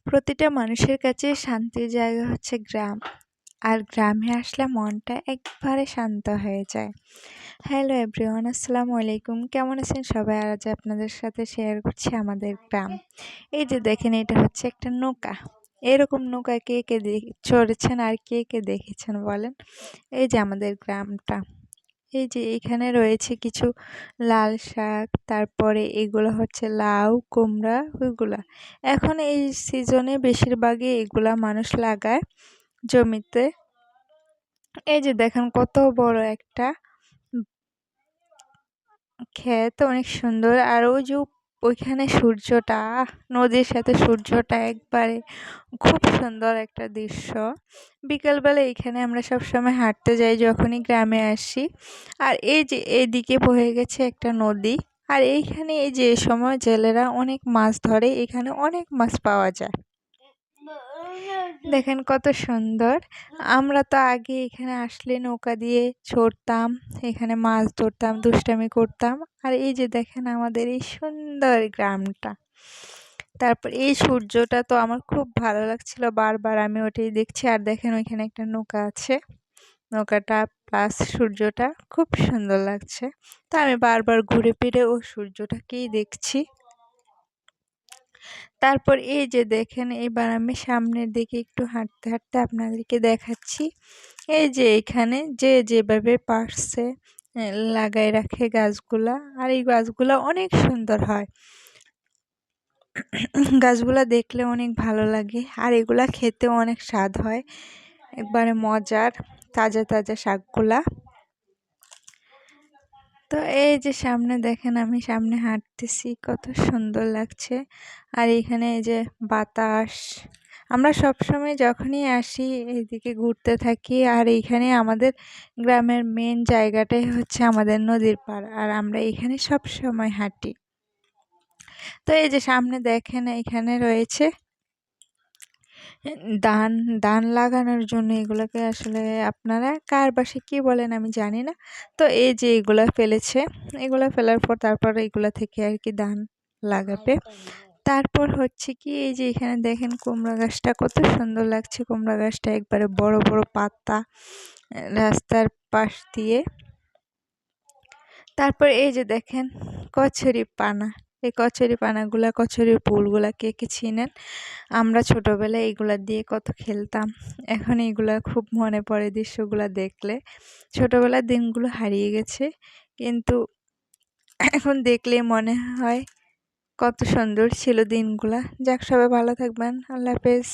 প্রতিটা মানুষের কাছে শান্তির জায়গা হচ্ছে গ্রাম। আর গ্রামে আসলে মনটা একবারে শান্ত হয়ে যায়। হ্যালো এভরিওয়ান, আসসালামু আলাইকুম। কেমন আছেন সবাই? আর আজ আপনাদের সাথে শেয়ার করছি আমাদের গ্রাম। এই যে দেখেন, এটা হচ্ছে একটা নৌকা। এরকম নৌকা কে কে চড়েছেন আর কে কে দেখেছেন বলেন? এই যে আমাদের গ্রামটা। এই যে এখানে রয়েছে কিছু লাল শাক, তারপরে এগুলো হচ্ছে লাউ, কুমড়া, ওইগুলা। এখন এই সিজনে বেশিরভাগই এগুলা মানুষ লাগায় জমিতে। এই যে দেখেন কত বড় একটা ক্ষেত, অনেক সুন্দর। আর ওই যে ওইখানে সূর্যটা, নদীর সাথে সূর্যটা একবারে খুব সুন্দর একটা দৃশ্য। বিকালবেলা এখানে আমরা সবসময় হাঁটতে যাই যখনই গ্রামে আসি। আর এই যে এদিকে বয়ে গেছে একটা নদী। আর এইখানে এই যে এই সময় জেলেরা অনেক মাছ ধরে, এখানে অনেক মাছ পাওয়া যায়। দেখেন কত সুন্দর। আমরা তো আগে এখানে আসলে নৌকা দিয়ে চড়তাম, এখানে মাছ ধরতাম, দুষ্টামি করতাম। আর এই যে দেখেন আমাদের এই সুন্দর গ্রামটা। তারপর এই সূর্যটা তো আমার খুব ভালো লাগছিল, বারবার আমি ওটাই দেখছি। আর দেখেন ওইখানে একটা নৌকা আছে, নৌকাটা প্লাস সূর্যটা খুব সুন্দর লাগছে। তো আমি বারবার ঘুরে ফিরে ও সূর্যটাকেই দেখছি। তারপর এই যে দেখেন, এবার আমি সামনের দিকে একটু হাঁটতে হাঁটতে আপনাদেরকে দেখাচ্ছি। এই যে এখানে যে যেভাবে পারছে লাগায় রাখে গাছগুলা। আর এই গাছগুলা অনেক সুন্দর হয়। গাছগুলা দেখলে অনেক ভালো লাগে। আর এগুলা খেতেও অনেক স্বাদ হয়, একবারে মজার তাজা তাজা শাকগুলা। তো এই যে সামনে দেখেন, আমি সামনে হাঁটতেছি, কত সুন্দর লাগছে। আর এখানে এই যে বাতাস, আমরা সবসময় যখনই আসি এইদিকে ঘুরতে থাকি। আর এইখানে আমাদের গ্রামের মেন জায়গাটাই হচ্ছে আমাদের নদীর পাড়। আর আমরা এখানে সব সময় হাঁটি। তো এই যে সামনে দেখেন, এখানে রয়েছে ধান ধান লাগানোর জন্য। এগুলোকে আসলে আপনারা কার বাসায় কি বলেন আমি জানি না। তো এই যে এগুলা ফেলেছে, এগুলা ফেলার পর তারপর এগুলা থেকে আর কি ধান লাগাবে। তারপর হচ্ছে কি, এই যে এখানে দেখেন কুমড়া গাছটা কত সুন্দর লাগছে। কুমড়া গাছটা একবারে বড় বড় পাতা রাস্তার পাশ দিয়ে। তারপর এই যে দেখেন কচুরি পানা। এই কচুরি পানাগুলা, কচুরির ফুলগুলা কে কে চিনেন? আমরা ছোটবেলায় এগুলা দিয়ে কত খেলতাম। এখন এগুলা খুব মনে পড়ে দৃশ্যগুলা দেখলে। ছোটবেলার দিনগুলো হারিয়ে গেছে, কিন্তু এখন দেখলে মনে হয় কত সুন্দর ছিল দিনগুলা। যাক, সবাই ভালো থাকবেন। আল্লাহ হাফেজ।